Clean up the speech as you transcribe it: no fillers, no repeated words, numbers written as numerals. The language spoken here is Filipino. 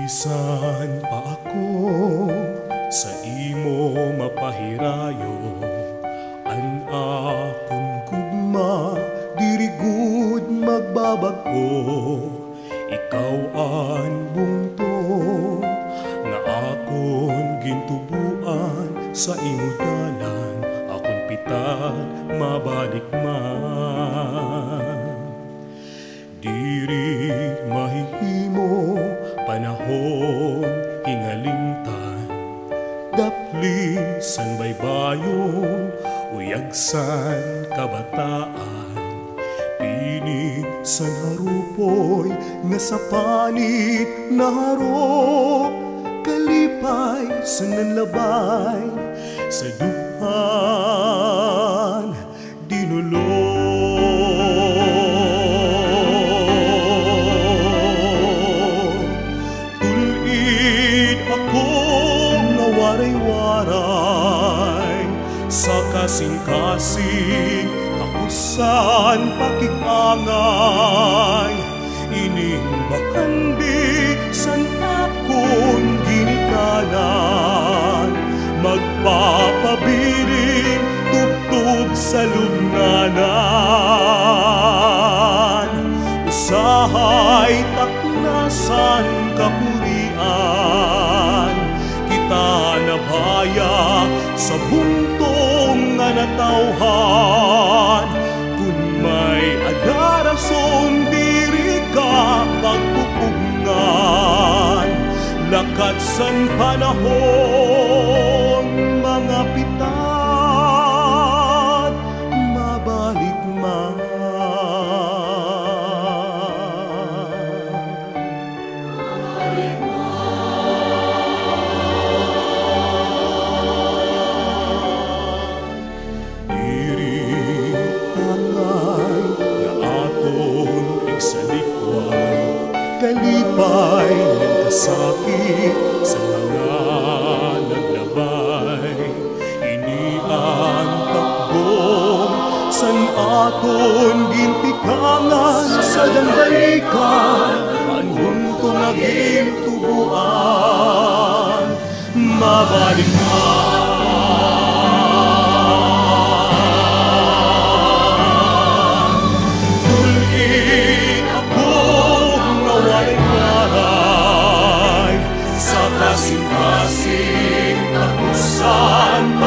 Bisan pa ako sa imo mapahirayo, an akong gugma diri gud magbabago. Ikaw ang bungto nga akon gintubuan, sa imo dalan akon pitad mabalik man. Diri mahihimo panahon hingalingtan, daplin san baybayon uyagsan kabataan. Pinig san harupoy nga sa panit naharop, kalipay san nanlabay sa duhan dinulog. Waray-waray sa kasing-kasing takusan pakikangay, inimbakandi san akon ginikanan, magpapabiling tubtub sa lubnanan. Usahay taknasan kapurian, tanabaya sa buntong nga natawhan. Kung may adarason diri ka pagpupugngan, lakat san panahon mga pitad mabalik man. Kalipay ng kasakit sa mga naglabay, iniang takbong san aton gintikangan sa dambalikan, anhunto naging tubuan mabalik man. Kasing-kasing tapusan